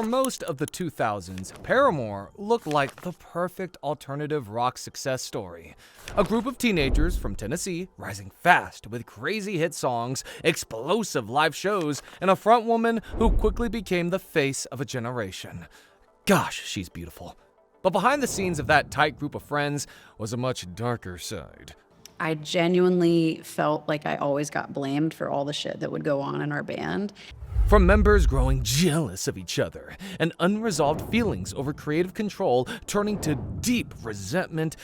For most of the 2000s, Paramore looked like the perfect alternative rock success story. A group of teenagers from Tennessee rising fast with crazy hit songs, explosive live shows, and a frontwoman who quickly became the face of a generation. Gosh, she's beautiful. But behind the scenes of that tight group of friends was a much darker side. I genuinely felt like I always got blamed for all the shit that would go on in our band. From members growing jealous of each other and unresolved feelings over creative control turning to deep resentment,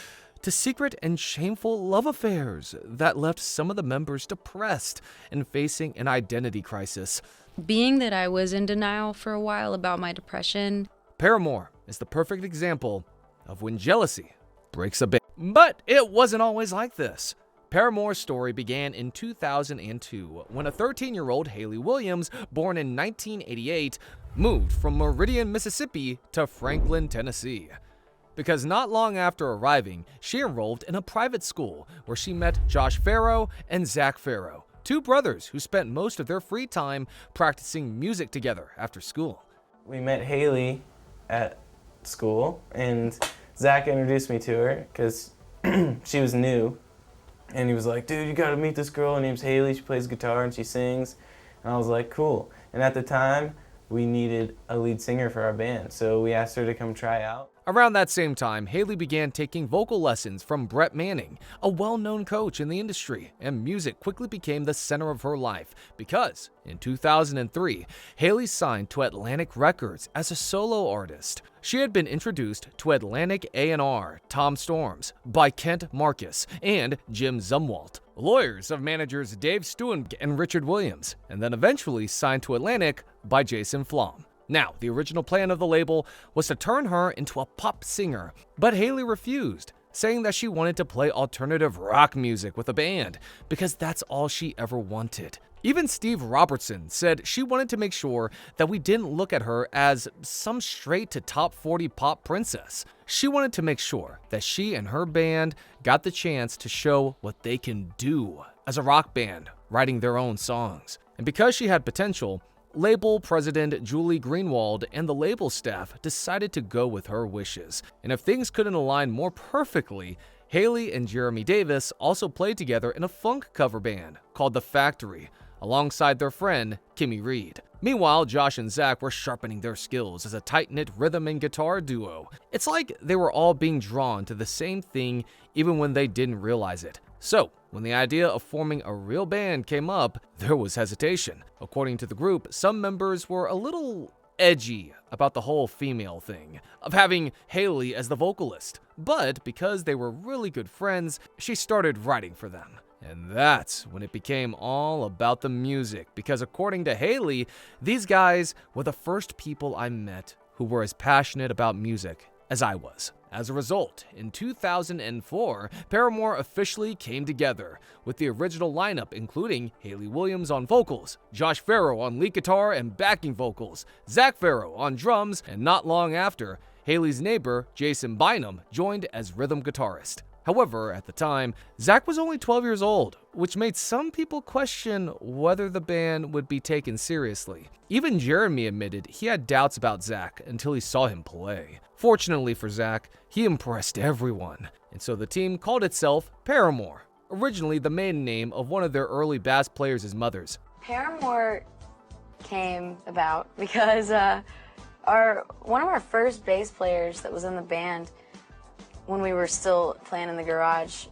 to secret and shameful love affairs that left some of the members depressed and facing an identity crisis. Being that I was in denial for a while about my depression, Paramore is the perfect example of when jealousy breaks a band. But it wasn't always like this. Paramore's story began in 2002 when a 13-year-old Hayley Williams, born in 1988, moved from Meridian, Mississippi to Franklin, Tennessee. Because not long after arriving, she enrolled in a private school where she met Josh Farro and Zac Farro, two brothers who spent most of their free time practicing music together after school. We met Hayley at school, and Zac introduced me to her because she was new. And he was like, dude, you gotta meet this girl. Her name's Hayley. She plays guitar and she sings. And I was like, cool. And at the time, we needed a lead singer for our band. So we asked her to come try out. Around that same time, Hayley began taking vocal lessons from Brett Manning, a well-known coach in the industry, and music quickly became the center of her life because, in 2003, Hayley signed to Atlantic Records as a solo artist. She had been introduced to Atlantic A&R, Tom Storms, by Kent Marcus and Jim Zumwalt, lawyers of managers Dave Stewart and Richard Williams, and then eventually signed to Atlantic by Jason Flom. Now, the original plan of the label was to turn her into a pop singer, but Hayley refused, saying that she wanted to play alternative rock music with a band because that's all she ever wanted. Even Steve Robertson said she wanted to make sure that we didn't look at her as some straight to top 40 pop princess. She wanted to make sure that she and her band got the chance to show what they can do as a rock band, writing their own songs. And because she had potential, label president Julie Greenwald and the label staff decided to go with her wishes. And if things couldn't align more perfectly, Hayley and Jeremy Davis also played together in a funk cover band called The Factory, alongside their friend Kimmy Reed. Meanwhile, Josh and Zac were sharpening their skills as a tight-knit rhythm and guitar duo. It's like they were all being drawn to the same thing even when they didn't realize it. So, when the idea of forming a real band came up, there was hesitation. According to the group, some members were a little edgy about the whole female thing, of having Hayley as the vocalist. But because they were really good friends, she started writing for them. And that's when it became all about the music, because according to Hayley, these guys were the first people I met who were as passionate about music as I was. As a result, in 2004, Paramore officially came together, with the original lineup including Hayley Williams on vocals, Josh Farro on lead guitar and backing vocals, Zac Farro on drums, and not long after, Hayley's neighbor, Jason Bynum, joined as rhythm guitarist. However, at the time, Zac was only 12 years old, which made some people question whether the band would be taken seriously. Even Jeremy admitted he had doubts about Zac until he saw him play. Fortunately for Zac, he impressed everyone, and so the team called itself Paramore, originally the maiden name of one of their early bass players' mothers. Paramore came about because one of our first bass players that was in the band when we were still playing in the garage,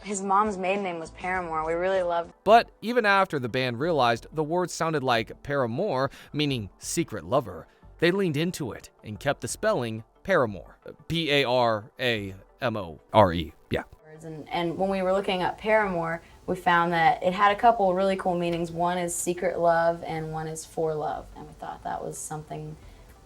his mom's maiden name was Paramore. We really loved. But even after the band realized the words sounded like Paramore, meaning secret lover, they leaned into it and kept the spelling Paramore. P-A-R-A-M-O-R-E, yeah. And when we were looking up Paramore, we found that it had a couple of really cool meanings. One is secret love and one is for love. And we thought that was something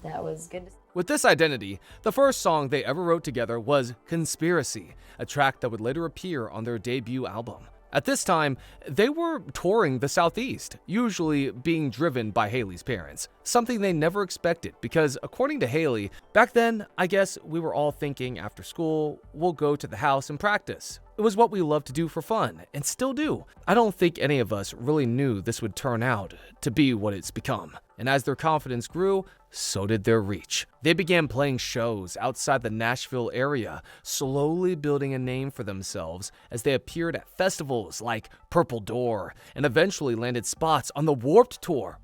that was good to see. With this identity, the first song they ever wrote together was Conspiracy, a track that would later appear on their debut album. At this time, they were touring the Southeast, usually being driven by Hayley's parents, something they never expected because, according to Hayley, back then, I guess we were all thinking after school, we'll go to the house and practice. It was what we loved to do for fun, and still do. I don't think any of us really knew this would turn out to be what it's become. And as their confidence grew, so did their reach. They began playing shows outside the Nashville area, slowly building a name for themselves as they appeared at festivals like Purple Door, and eventually landed spots on the Warped Tour,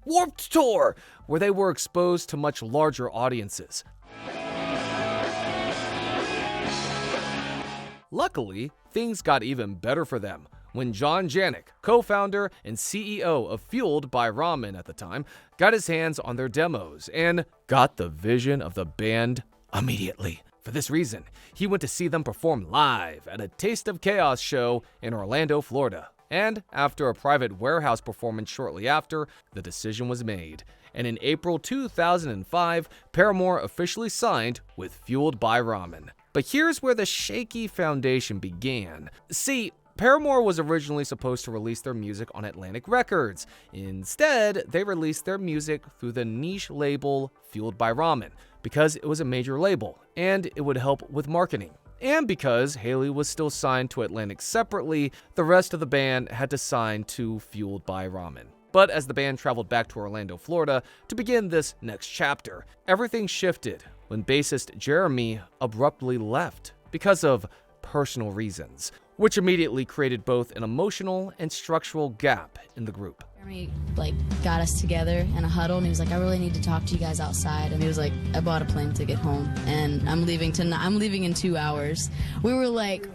where they were exposed to much larger audiences. Luckily, things got even better for them when John Janik, co-founder and CEO of Fueled by Ramen at the time, got his hands on their demos and got the vision of the band immediately. For this reason, he went to see them perform live at a Taste of Chaos show in Orlando, Florida. And after a private warehouse performance shortly after, the decision was made. And in April 2005, Paramore officially signed with Fueled by Ramen. But here's where the shaky foundation began. See, Paramore was originally supposed to release their music on Atlantic Records. Instead, they released their music through the niche label Fueled by Ramen because it was a major label and it would help with marketing. And because Hayley was still signed to Atlantic separately, the rest of the band had to sign to Fueled by Ramen. But as the band traveled back to Orlando, Florida to begin this next chapter, everything shifted when bassist Jeremy abruptly left because of personal reasons, which immediately created both an emotional and structural gap in the group. Jeremy got us together in a huddle, and he was like, "I really need to talk to you guys outside." And he was like, "I bought a plane ticket home, and I'm leaving in 2 hours." We were like,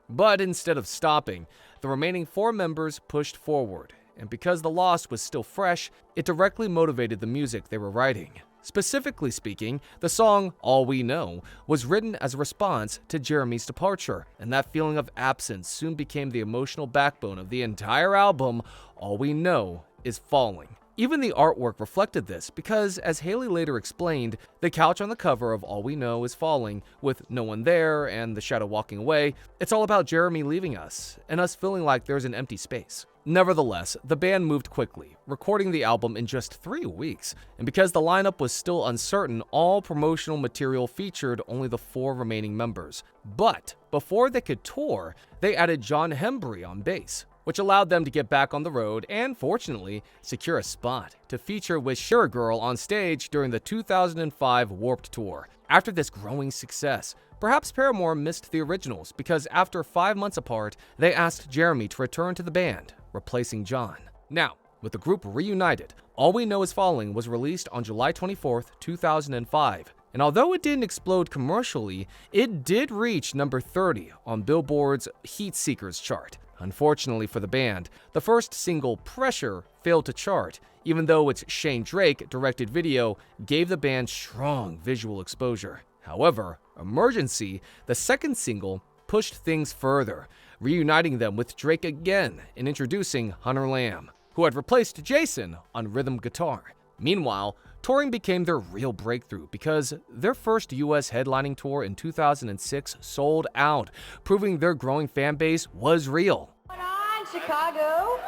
But instead of stopping, the remaining 4 members pushed forward, and because the loss was still fresh, it directly motivated the music they were writing. Specifically speaking, the song All We Know was written as a response to Jeremy's departure, and that feeling of absence soon became the emotional backbone of the entire album. All We Know is Falling. Even the artwork reflected this because, as Hayley later explained, the couch on the cover of All We Know is Falling, with no one there and the shadow walking away, it's all about Jeremy leaving us and us feeling like there's an empty space. Nevertheless, the band moved quickly, recording the album in just 3 weeks, and because the lineup was still uncertain, all promotional material featured only the 4 remaining members. But before they could tour, they added John Hembry on bass, which allowed them to get back on the road and, fortunately, secure a spot to feature with Sure Girl on stage during the 2005 Warped Tour. After this growing success, perhaps Paramore missed the originals because after 5 months apart, they asked Jeremy to return to the band, replacing John. Now, with the group reunited, All We Know Is Falling was released on July 24th, 2005. And although it didn't explode commercially, it did reach number 30 on Billboard's Heat Seekers chart. Unfortunately for the band, the first single, Pressure, failed to chart, even though its Shane Drake-directed video gave the band strong visual exposure. However, Emergency, the second single, pushed things further, reuniting them with Drake again and introducing Hunter Lamb, who had replaced Jason on rhythm guitar. Meanwhile, touring became their real breakthrough because their first US headlining tour in 2006 sold out, proving their growing fan base was real. What's going on, Chicago?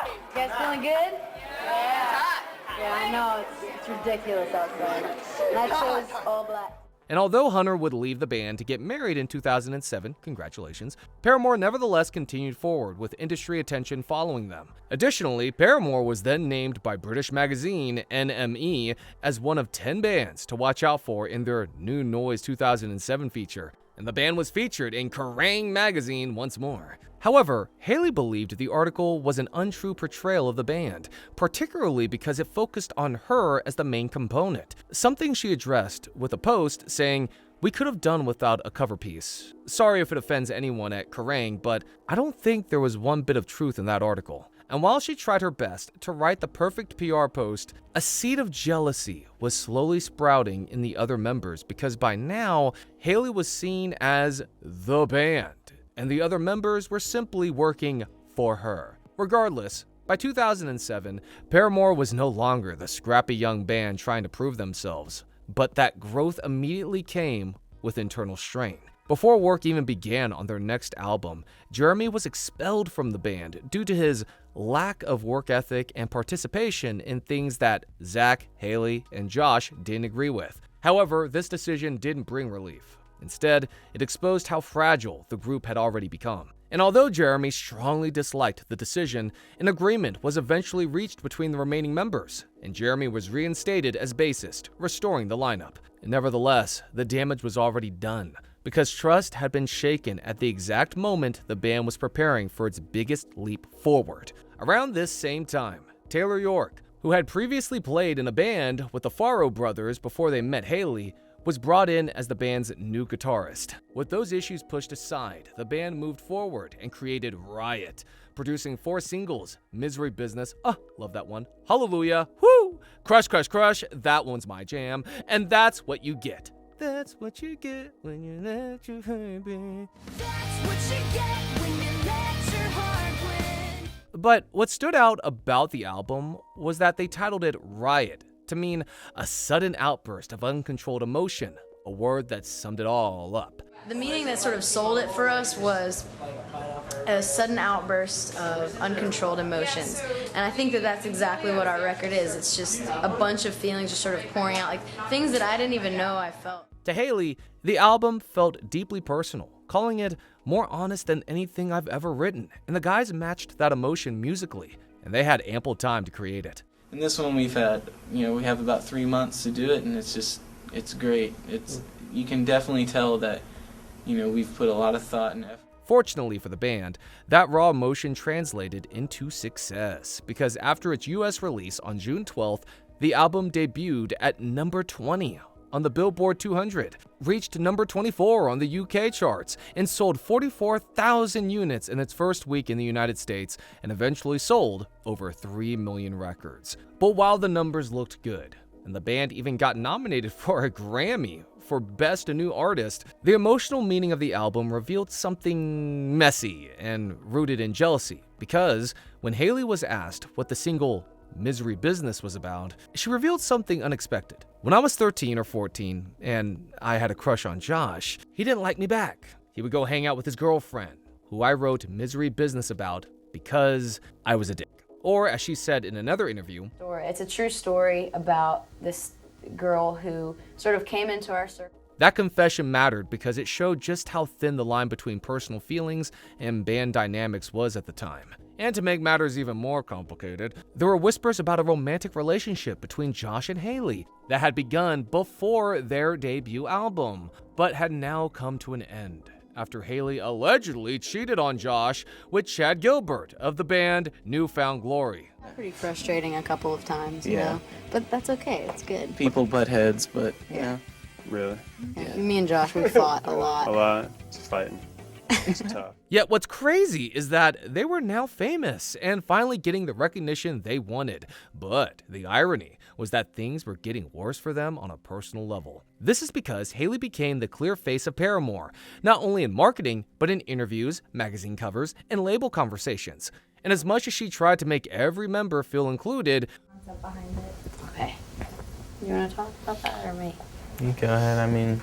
You guys feeling good? Yeah, I know, it's ridiculous outside. And that show's all black. And although Hunter would leave the band to get married in 2007, congratulations, Paramore nevertheless continued forward with industry attention following them. Additionally, Paramore was then named by British magazine NME as one of 10 bands to watch out for in their New Noise 2007 feature, and the band was featured in Kerrang! Magazine once more. However, Hayley believed the article was an untrue portrayal of the band, particularly because it focused on her as the main component, something she addressed with a post saying, "We could have done without a cover piece. Sorry if it offends anyone at Kerrang, but I don't think there was one bit of truth in that article." And while she tried her best to write the perfect PR post, a seed of jealousy was slowly sprouting in the other members because by now, Hayley was seen as the band, and the other members were simply working for her. Regardless, by 2007, Paramore was no longer the scrappy young band trying to prove themselves, but that growth immediately came with internal strain. Before work even began on their next album, Jeremy was expelled from the band due to his lack of work ethic and participation in things that Zac, Hayley, and Josh didn't agree with. However, this decision didn't bring relief. Instead, it exposed how fragile the group had already become. And although Jeremy strongly disliked the decision, an agreement was eventually reached between the remaining members, and Jeremy was reinstated as bassist, restoring the lineup. Nevertheless, the damage was already done, because trust had been shaken at the exact moment the band was preparing for its biggest leap forward. Around this same time, Taylor York, who had previously played in a band with the Farro brothers before they met Hayley, was brought in as the band's new guitarist. With those issues pushed aside, the band moved forward and created Riot, producing 4 singles: Misery Business, love that one, Hallelujah, whoo, Crush Crush Crush, that one's my jam, and That's What You Get. That's what you get when you let your heart be. That's what you get when you let your heart win. But what stood out about the album was that they titled it Riot to mean a sudden outburst of uncontrolled emotion, a word that summed it all up. The meaning that sort of sold it for us was a sudden outburst of uncontrolled emotions. And I think that that's exactly what our record is. It's just a bunch of feelings just sort of pouring out, like things that I didn't even know I felt. To Hayley, the album felt deeply personal, calling it more honest than anything I've ever written. And the guys matched that emotion musically, and they had ample time to create it. And this one we have about 3 months to do it, and it's great. You can definitely tell that, we've put a lot of thought and effort. Fortunately for the band, that raw emotion translated into success, because after its US release on June 12th, the album debuted at number 20 on the Billboard 200, reached number 24 on the UK charts, and sold 44,000 units in its first week in the United States, and eventually sold over 3 million records. But while the numbers looked good, and the band even got nominated for a Grammy for Best New Artist, the emotional meaning of the album revealed something messy and rooted in jealousy, because when Hayley was asked what the single Misery Business was about, she revealed something unexpected. When I was 13 or 14 and I had a crush on Josh, he didn't like me back. He would go hang out with his girlfriend, who I wrote Misery Business about because I was a dick. Or as she said in another interview, It's a true story about this girl who sort of came into our circle. that confession mattered because it showed just how thin the line between personal feelings and band dynamics was at the time. And to make matters even more complicated, there were whispers about a romantic relationship between Josh and Hayley that had begun before their debut album, but had now come to an end after Hayley allegedly cheated on Josh with Chad Gilbert of the band New Found Glory. Pretty frustrating a couple of times, you Yeah. know, but that's okay. It's good. People butt heads, but Really? Yeah. Me and Josh, we fought a lot. A lot. Just fighting. It's tough. Yet what's crazy is that they were now famous and finally getting the recognition they wanted. But the irony was that things were getting worse for them on a personal level. This is because Hayley became the clear face of Paramore, not only in marketing, but in interviews, magazine covers, and label conversations. And as much as she tried to make every member feel included, Okay. You want to talk about that or me? you go ahead.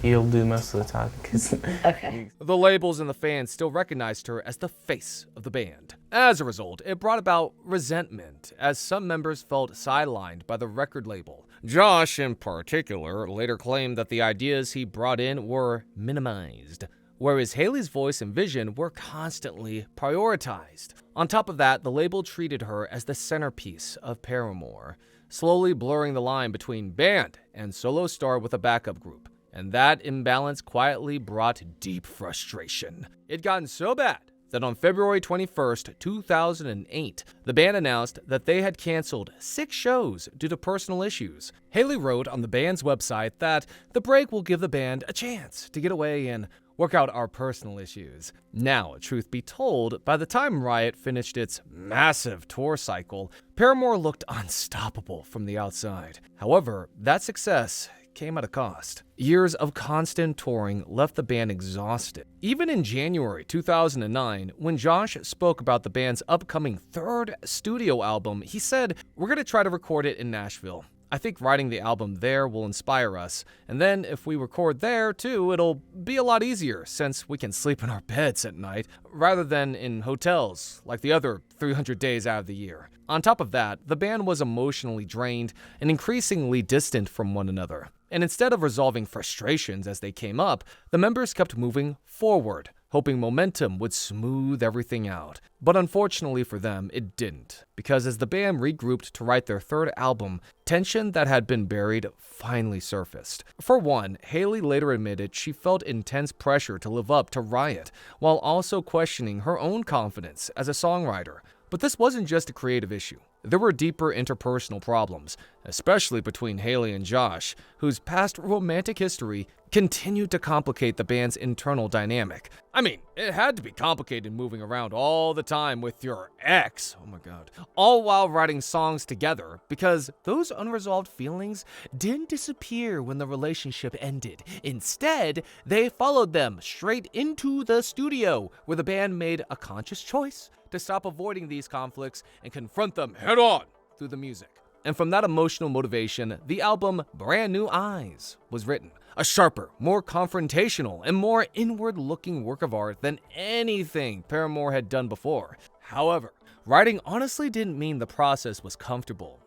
He'll do most of the talking. 'Cause Okay. the labels and the fans still recognized her as the face of the band. As a result, it brought about resentment, as some members felt sidelined by the record label. Josh, in particular, later claimed that the ideas he brought in were minimized, whereas Hayley's voice and vision were constantly prioritized. On top of that, the label treated her as the centerpiece of Paramore, slowly blurring the line between band and solo star with a backup group. And that imbalance quietly brought deep frustration. It'd gotten so bad that on February 21st, 2008, the band announced that they had canceled 6 shows due to personal issues. Hayley wrote on the band's website that the break will give the band a chance to get away and work out our personal issues. Now, truth be told, by the time Riot finished its massive tour cycle, Paramore looked unstoppable from the outside. However, that success came at a cost. Years of constant touring left the band exhausted. Even in January 2009, when Josh spoke about the band's upcoming 3rd studio album, he said, "We're going to try to record it in Nashville. I think writing the album there will inspire us, and then if we record there too, it'll be a lot easier since we can sleep in our beds at night rather than in hotels like the other 300 days out of the year." On top of that, the band was emotionally drained and increasingly distant from one another. And instead of resolving frustrations as they came up, the members kept moving forward, hoping momentum would smooth everything out. But unfortunately for them, it didn't, because as the band regrouped to write their third album, tension that had been buried finally surfaced. For one, Hayley later admitted she felt intense pressure to live up to Riot, while also questioning her own confidence as a songwriter. But this wasn't just a creative issue. There were deeper interpersonal problems, especially between Hayley and Josh, whose past romantic history continued to complicate the band's internal dynamic. I mean, it had to be complicated moving around all the time with your ex, oh my god, all while writing songs together, because those unresolved feelings didn't disappear when the relationship ended. Instead, they followed them straight into the studio, where the band made a conscious choice to stop avoiding these conflicts and confront them head-on through the music. And from that emotional motivation, the album Brand New Eyes was written. A sharper, more confrontational, and more inward-looking work of art than anything Paramore had done before. However, writing honestly didn't mean the process was comfortable.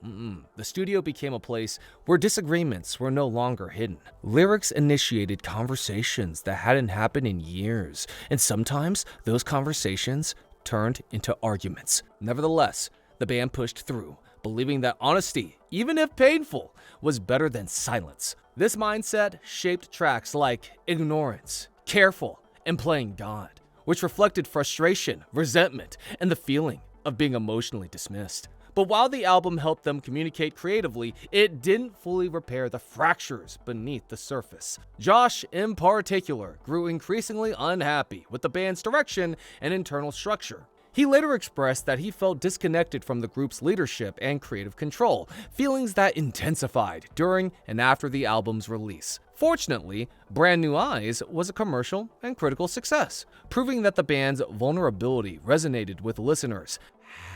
The studio became a place where disagreements were no longer hidden. Lyrics initiated conversations that hadn't happened in years, and sometimes those conversations turned into arguments. Nevertheless, the band pushed through, believing that honesty, even if painful, was better than silence. This mindset shaped tracks like Ignorance, Careful, and Playing God, which reflected frustration, resentment, and the feeling of being emotionally dismissed. But while the album helped them communicate creatively, it didn't fully repair the fractures beneath the surface. Josh, in particular, grew increasingly unhappy with the band's direction and internal structure. He later expressed that he felt disconnected from the group's leadership and creative control, feelings that intensified during and after the album's release. Fortunately, Brand New Eyes was a commercial and critical success, proving that the band's vulnerability resonated with listeners.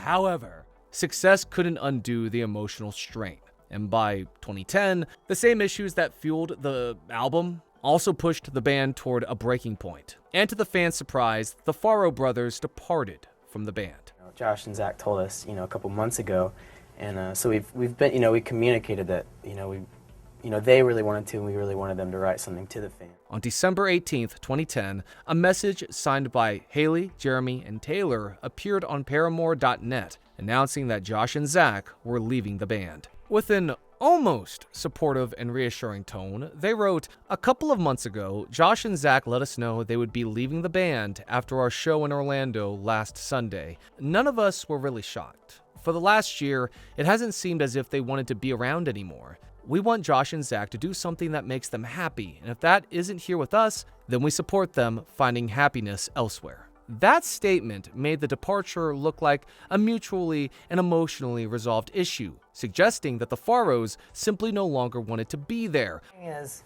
However, success couldn't undo the emotional strain, and by 2010, the same issues that fueled the album also pushed the band toward a breaking point. And to the fans' surprise, the Farro brothers departed from the band. Josh and Zac told us, a couple months ago, and so we've been, we communicated that, they really wanted to, and we really wanted them to write something to the fans. On December 18th, 2010, a message signed by Hayley, Jeremy, and Taylor appeared on Paramore.net, announcing that Josh and Zac were leaving the band. With an almost supportive and reassuring tone, they wrote, "A couple of months ago, Josh and Zac let us know they would be leaving the band after our show in Orlando last Sunday. None of us were really shocked. For the last year, it hasn't seemed as if they wanted to be around anymore. We want Josh and Zac to do something that makes them happy, and if that isn't here with us, then we support them finding happiness elsewhere." That statement made the departure look like a mutually and emotionally resolved issue, suggesting that the Farros simply no longer wanted to be there. Is,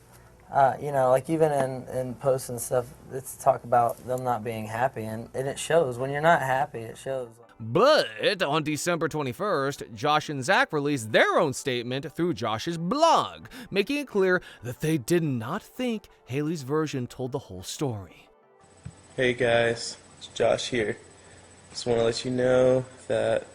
like even in posts and stuff, it's talk about them not being happy, and it shows. When you're not happy, it shows. But on December 21st, Josh and Zac released their own statement through Josh's blog, making it clear that they did not think Hayley's version told the whole story. Hey guys, it's Josh here. Just want to let you know that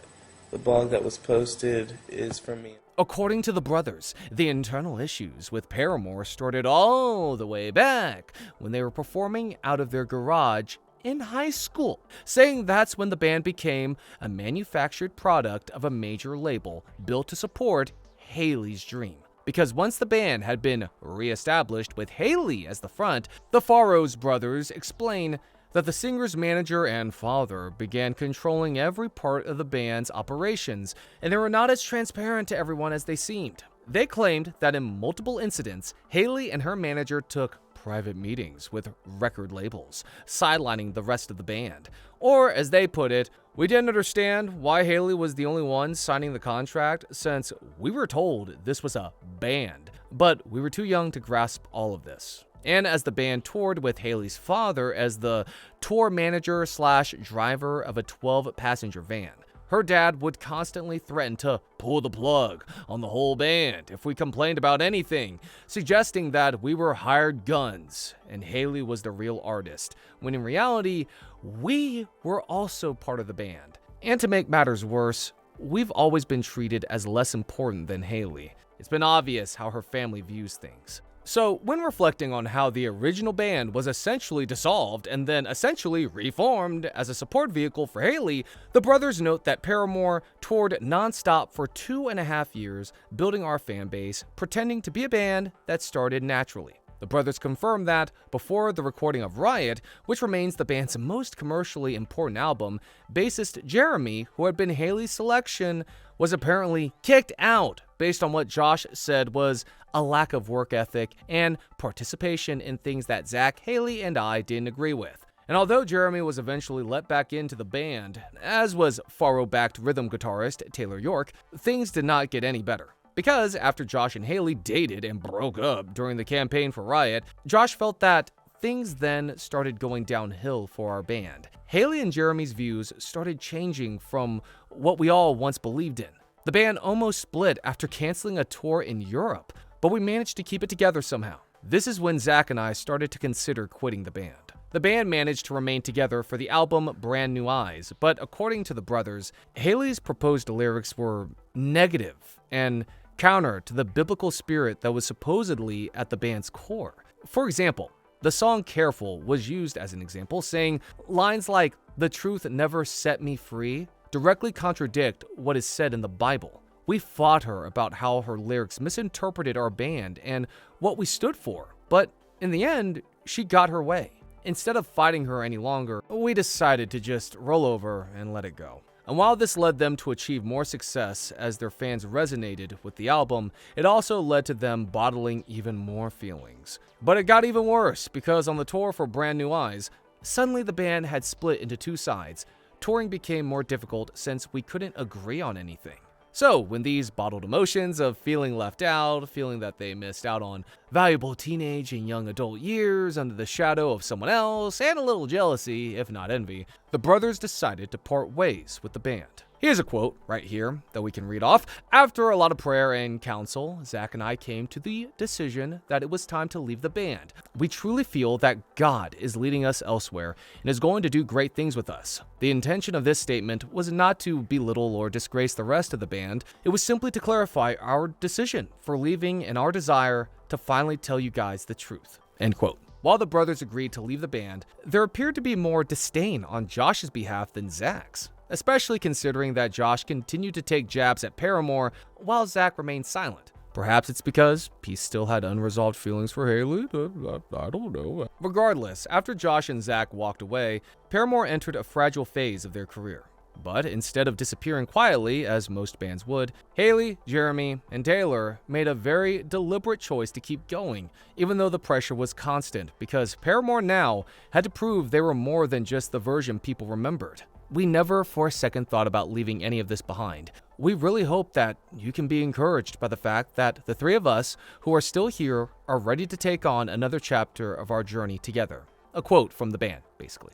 the blog that was posted is from me. According to the brothers, the internal issues with Paramore started all the way back when they were performing out of their garage in high school, saying that's when the band became a manufactured product of a major label built to support Hayley's dream. Because once the band had been re-established with Hayley as the front, the Farros brothers explain that the singer's manager and father began controlling every part of the band's operations, and they were not as transparent to everyone as they seemed. They claimed that in multiple incidents, Hayley and her manager took private meetings with record labels, sidelining the rest of the band. Or, as they put it, "We didn't understand why Hayley was the only one signing the contract, since we were told this was a band, but we were too young to grasp all of this." And as the band toured with Hayley's father as the tour manager / driver of a 12-passenger van, her dad would constantly threaten to pull the plug on the whole band if we complained about anything, suggesting that we were hired guns and Hayley was the real artist, when in reality, we were also part of the band. And to make matters worse, we've always been treated as less important than Hayley. It's been obvious how her family views things. So, when reflecting on how the original band was essentially dissolved and then essentially reformed as a support vehicle for Hayley, the brothers note that Paramore toured nonstop for 2.5 years, building our fan base, pretending to be a band that started naturally. The brothers confirmed that, before the recording of Riot, which remains the band's most commercially important album, bassist Jeremy, who had been Hayley's selection, was apparently kicked out based on what Josh said was a lack of work ethic and participation in things that Zac, Hayley, and I didn't agree with. And although Jeremy was eventually let back into the band, as was Farro-backed rhythm guitarist Taylor York, things did not get any better. Because after Josh and Hayley dated and broke up during the campaign for Riot, Josh felt that things then started going downhill for our band. Hayley and Jeremy's views started changing from what we all once believed in. The band almost split after canceling a tour in Europe, but we managed to keep it together somehow. This is when Zac and I started to consider quitting the band. The band managed to remain together for the album Brand New Eyes, but according to the brothers, Hayley's proposed lyrics were negative and counter to the biblical spirit that was supposedly at the band's core. For example, the song Careful was used as an example, saying lines like, "The truth never set me free," directly contradict what is said in the Bible. We fought her about how her lyrics misinterpreted our band and what we stood for, but in the end, she got her way. Instead of fighting her any longer, we decided to just roll over and let it go. And while this led them to achieve more success as their fans resonated with the album, it also led to them bottling even more feelings. But it got even worse, because on the tour for Brand New Eyes, suddenly the band had split into two sides. Touring became more difficult since we couldn't agree on anything. So, when these bottled emotions of feeling left out, feeling that they missed out on valuable teenage and young adult years under the shadow of someone else, and a little jealousy, if not envy, the brothers decided to part ways with the band. Here's a quote right here that we can read off. After a lot of prayer and counsel, Zac and I came to the decision that it was time to leave the band. We truly feel that God is leading us elsewhere and is going to do great things with us. The intention of this statement was not to belittle or disgrace the rest of the band. It was simply to clarify our decision for leaving and our desire to finally tell you guys the truth. End quote. While the brothers agreed to leave the band, there appeared to be more disdain on Josh's behalf than Zac's, especially considering that Josh continued to take jabs at Paramore while Zac remained silent. Perhaps it's because he still had unresolved feelings for Hayley? I don't know. Regardless, after Josh and Zac walked away, Paramore entered a fragile phase of their career. But instead of disappearing quietly, as most bands would, Hayley, Jeremy, and Taylor made a very deliberate choice to keep going, even though the pressure was constant, because Paramore now had to prove they were more than just the version people remembered. We never for a second thought about leaving any of this behind. We really hope that you can be encouraged by the fact that the three of us who are still here are ready to take on another chapter of our journey together. A quote from the band, basically.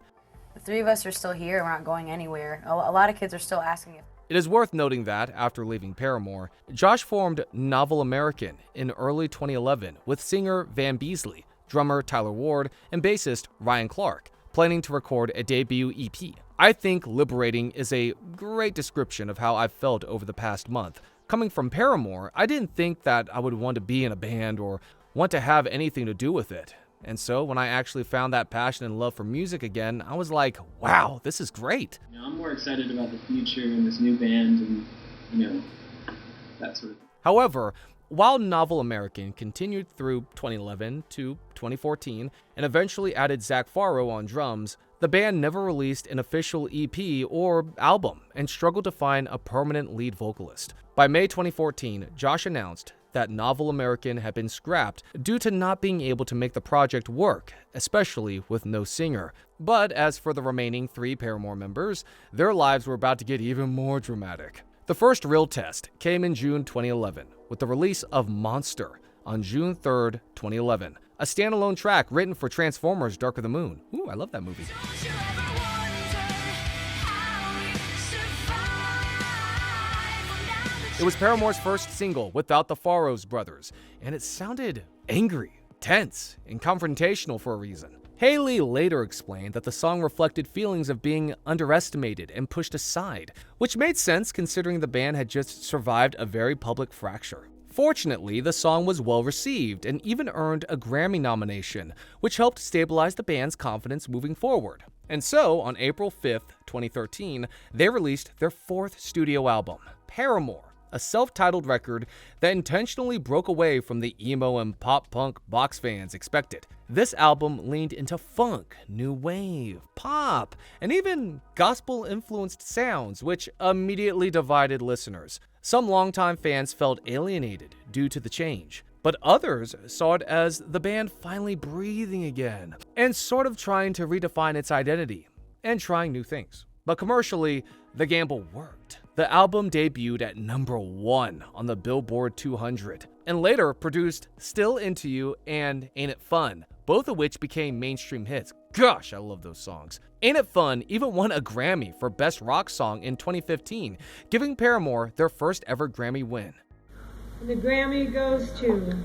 The three of us are still here. We're not going anywhere. A lot of kids are still asking if. It is worth noting that, after leaving Paramore, Josh formed Novel American in early 2011 with singer Van Beasley, drummer Tyler Ward, and bassist Ryan Clark, planning to record a debut EP. I think liberating is a great description of how I've felt over the past month. Coming from Paramore, I didn't think that I would want to be in a band or want to have anything to do with it. And so when I actually found that passion and love for music again, I was like, wow, this is great. I'm more excited about the future and this new band and, that sort of thing. However, while Novel American continued through 2011 to 2014 and eventually added Zac Farro on drums, the band never released an official EP or album and struggled to find a permanent lead vocalist. By May 2014, Josh announced that Novel American had been scrapped due to not being able to make the project work, especially with no singer. But as for the remaining three Paramore members, their lives were about to get even more dramatic. The first real test came in June 2011 with the release of Monster on June 3rd, 2011, a standalone track written for Transformers: Dark of the Moon. Ooh, I love that movie. It was Paramore's first single without the Farros brothers, and it sounded angry, tense, and confrontational for a reason. Hayley later explained that the song reflected feelings of being underestimated and pushed aside, which made sense considering the band had just survived a very public fracture. Fortunately, the song was well received and even earned a Grammy nomination, which helped stabilize the band's confidence moving forward. And so, on April 5th, 2013, they released their fourth studio album, Paramore, a self-titled record that intentionally broke away from the emo and pop-punk box fans expected. This album leaned into funk, new wave, pop, and even gospel-influenced sounds, which immediately divided listeners. Some longtime fans felt alienated due to the change, but others saw it as the band finally breathing again and sort of trying to redefine its identity and trying new things. But commercially, the gamble worked. The album debuted at number 1 on the Billboard 200 and later produced Still Into You and Ain't It Fun, both of which became mainstream hits. Gosh, I love those songs. Ain't It Fun even won a Grammy for Best Rock Song in 2015, giving Paramore their first ever Grammy win. The Grammy goes to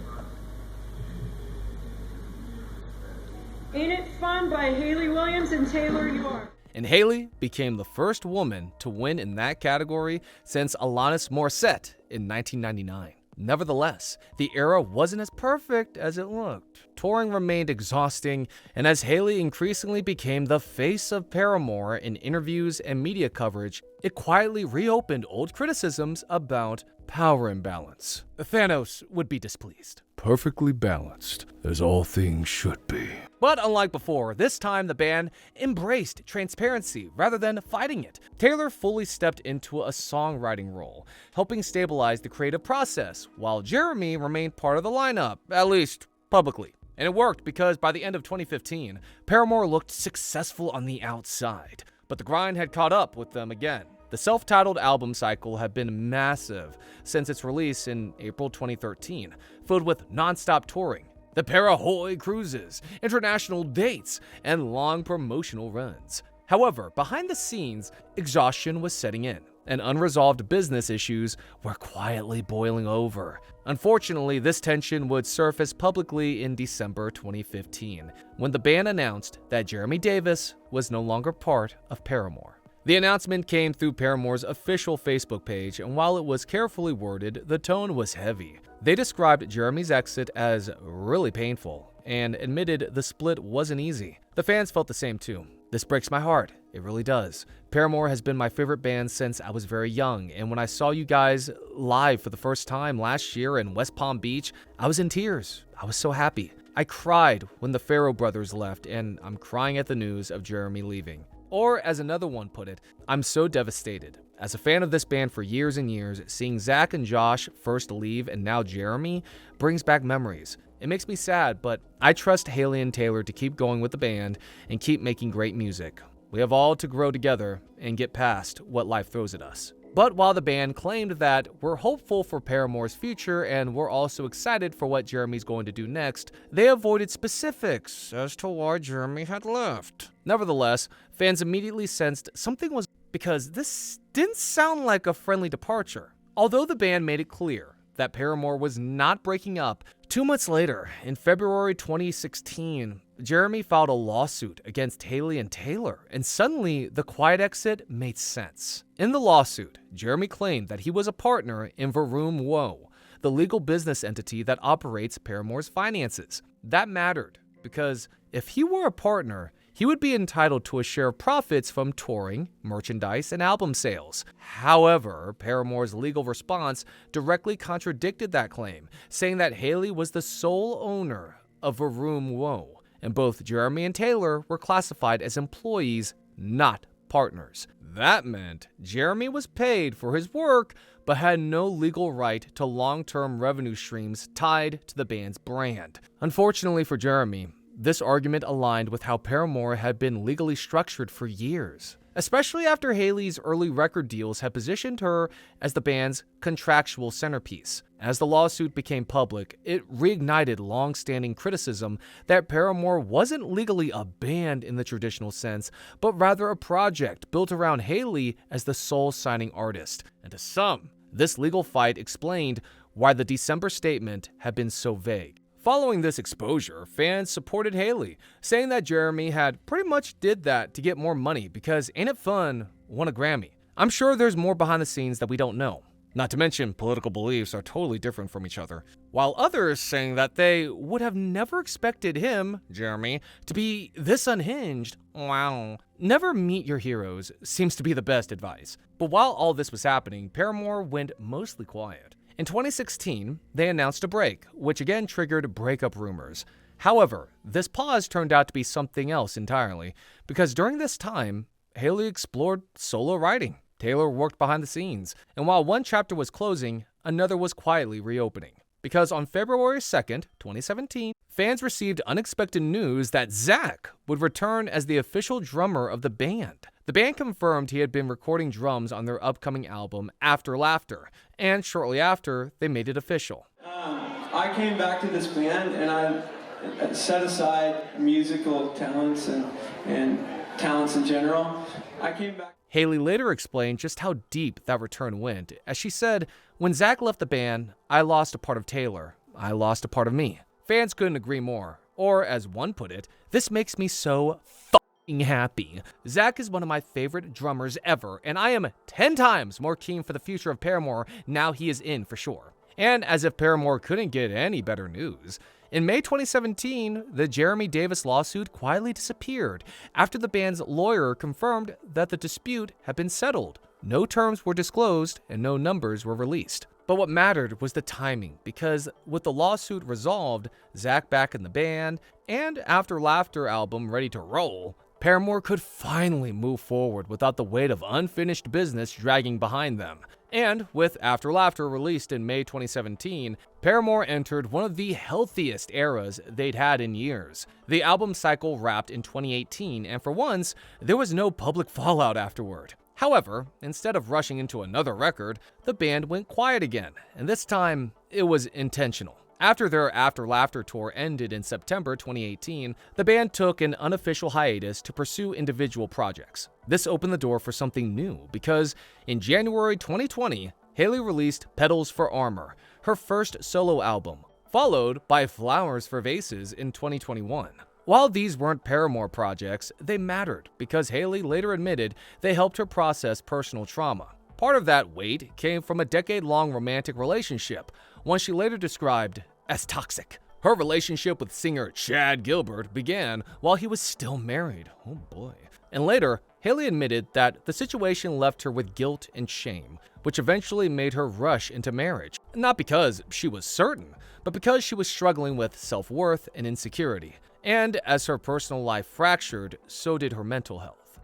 Ain't It Fun by Hayley Williams and Taylor York. And Hayley became the first woman to win in that category since Alanis Morissette in 1999. Nevertheless, the era wasn't as perfect as it looked. Touring remained exhausting, and as Hayley increasingly became the face of Paramore in interviews and media coverage, it quietly reopened old criticisms about power imbalance. Thanos would be displeased. Perfectly balanced, as all things should be. But unlike before, this time the band embraced transparency rather than fighting it. Taylor fully stepped into a songwriting role, helping stabilize the creative process, while Jeremy remained part of the lineup, at least publicly. And it worked because by the end of 2015, Paramore looked successful on the outside, but the grind had caught up with them again. The self-titled album cycle had been massive since its release in April 2013, filled with non-stop touring, the Parahoy cruises, international dates, and long promotional runs. However, behind the scenes, exhaustion was setting in, and unresolved business issues were quietly boiling over. Unfortunately, this tension would surface publicly in December 2015, when the band announced that Jeremy Davis was no longer part of Paramore. The announcement came through Paramore's official Facebook page, and while it was carefully worded, the tone was heavy. They described Jeremy's exit as really painful and admitted the split wasn't easy. The fans felt the same too. This breaks my heart. It really does. Paramore has been my favorite band since I was very young, and when I saw you guys live for the first time last year in West Palm Beach, I was in tears. I was so happy. I cried when the Farro brothers left, and I'm crying at the news of Jeremy leaving. Or, as another one put it, I'm so devastated. As a fan of this band for years and years, seeing Zac and Josh first leave and now Jeremy brings back memories. It makes me sad, but I trust Hayley and Taylor to keep going with the band and keep making great music. We have all to grow together and get past what life throws at us. But while the band claimed that we're hopeful for Paramore's future and we're also excited for what Jeremy's going to do next, they avoided specifics as to why Jeremy had left. Nevertheless, fans immediately sensed something was because this didn't sound like a friendly departure. Although the band made it clear that Paramore was not breaking up, 2 months later, in February 2016, Jeremy filed a lawsuit against Hayley and Taylor, and suddenly the quiet exit made sense. In the lawsuit, Jeremy claimed that he was a partner in Vroom Woe, the legal business entity that operates Paramore's finances. That mattered, because if he were a partner, he would be entitled to a share of profits from touring, merchandise, and album sales. However, Paramore's legal response directly contradicted that claim, saying that Hayley was the sole owner of Vroom Woe, and both Jeremy and Taylor were classified as employees, not partners. That meant Jeremy was paid for his work, but had no legal right to long-term revenue streams tied to the band's brand. Unfortunately for Jeremy, this argument aligned with how Paramore had been legally structured for years, especially after Hayley's early record deals had positioned her as the band's contractual centerpiece. As the lawsuit became public, it reignited long-standing criticism that Paramore wasn't legally a band in the traditional sense, but rather a project built around Hayley as the sole signing artist. And to some, this legal fight explained why the December statement had been so vague. Following this exposure, fans supported Hayley, saying that Jeremy had pretty much did that to get more money because Ain't It Fun won a Grammy. I'm sure there's more behind the scenes that we don't know. Not to mention, political beliefs are totally different from each other. While others saying that they would have never expected him, Jeremy, to be this unhinged. Wow. Never meet your heroes seems to be the best advice. But while all this was happening, Paramore went mostly quiet. In 2016, they announced a break, which again triggered breakup rumors. However, this pause turned out to be something else entirely, because during this time, Hayley explored solo writing. Taylor worked behind the scenes, and while one chapter was closing, another was quietly reopening. Because on February 2nd, 2017, fans received unexpected news that Zac would return as the official drummer of the band. The band confirmed he had been recording drums on their upcoming album, After Laughter, and shortly after, they made it official. I came back to this band and I set aside musical talents and talents in general. I came back. Hayley later explained just how deep that return went, as she said, "When Zac left the band, I lost a part of Taylor. I lost a part of me." Fans couldn't agree more. Or, as one put it, "This makes me so f***ing happy." Zac is one of my favorite drummers ever, and I am 10 times more keen for the future of Paramore now he is in for sure. And as if Paramore couldn't get any better news, in May 2017, the Jeremy Davis lawsuit quietly disappeared after the band's lawyer confirmed that the dispute had been settled. No terms were disclosed and no numbers were released. But what mattered was the timing, because with the lawsuit resolved, Zac back in the band, and After Laughter album ready to roll, Paramore could finally move forward without the weight of unfinished business dragging behind them. And with After Laughter released in May 2017, Paramore entered one of the healthiest eras they'd had in years. The album cycle wrapped in 2018, and for once, there was no public fallout afterward. However, instead of rushing into another record, the band went quiet again, and this time, it was intentional. After their After Laughter tour ended in September 2018, the band took an unofficial hiatus to pursue individual projects. This opened the door for something new, because in January 2020, Hayley released Petals for Armor, her first solo album, followed by Flowers for Vases in 2021. While these weren't Paramore projects, they mattered because Hayley later admitted they helped her process personal trauma. Part of that weight came from a decade-long romantic relationship, one she later described as toxic. Her relationship with singer Chad Gilbert began while he was still married. Oh boy. And later, Hayley admitted that the situation left her with guilt and shame, which eventually made her rush into marriage. Not because she was certain, but because she was struggling with self-worth and insecurity. And as her personal life fractured, so did her mental health.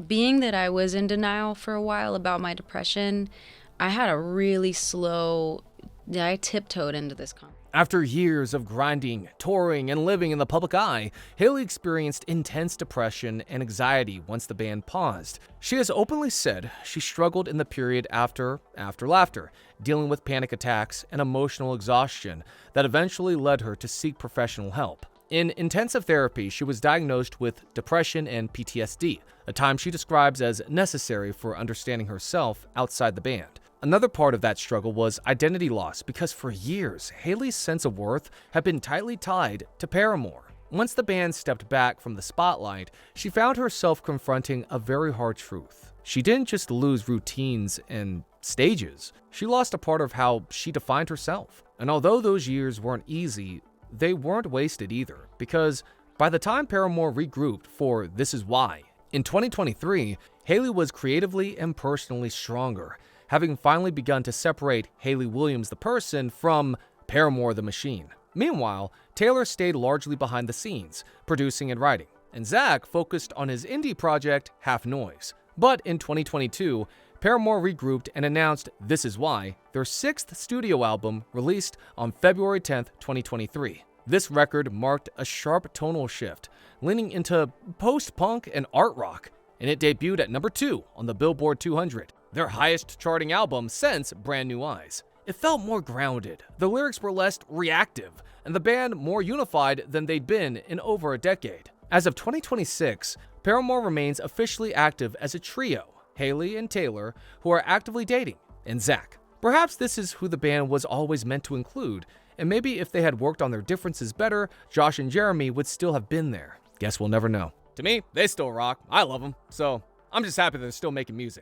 Being that I was in denial for a while about my depression, I had a really I tiptoed into this conversation. After years of grinding, touring, and living in the public eye, Hayley experienced intense depression and anxiety once the band paused. She has openly said she struggled in the period after Laughter, dealing with panic attacks and emotional exhaustion that eventually led her to seek professional help. In intensive therapy, she was diagnosed with depression and PTSD, a time she describes as necessary for understanding herself outside the band. Another part of that struggle was identity loss, because for years, Hayley's sense of worth had been tightly tied to Paramore. Once the band stepped back from the spotlight, she found herself confronting a very hard truth. She didn't just lose routines and stages, she lost a part of how she defined herself. And although those years weren't easy, they weren't wasted either, because by the time Paramore regrouped for This Is Why, in 2023, Hayley was creatively and personally stronger, having finally begun to separate Hayley Williams the person from Paramore the machine. Meanwhile, Taylor stayed largely behind the scenes, producing and writing, and Zac focused on his indie project, Half Noise. But in 2022, Paramore regrouped and announced This Is Why, their 6th studio album released on February 10th, 2023. This record marked a sharp tonal shift, leaning into post-punk and art rock, and it debuted at number 2 on the Billboard 200, their highest charting album since Brand New Eyes. It felt more grounded, the lyrics were less reactive, and the band more unified than they'd been in over a decade. As of 2026, Paramore remains officially active as a trio, Hayley and Taylor, who are actively dating, and Zac. Perhaps this is who the band was always meant to include, and maybe if they had worked on their differences better, Josh and Jeremy would still have been there. Guess we'll never know. To me, they still rock. I love them, so I'm just happy they're still making music.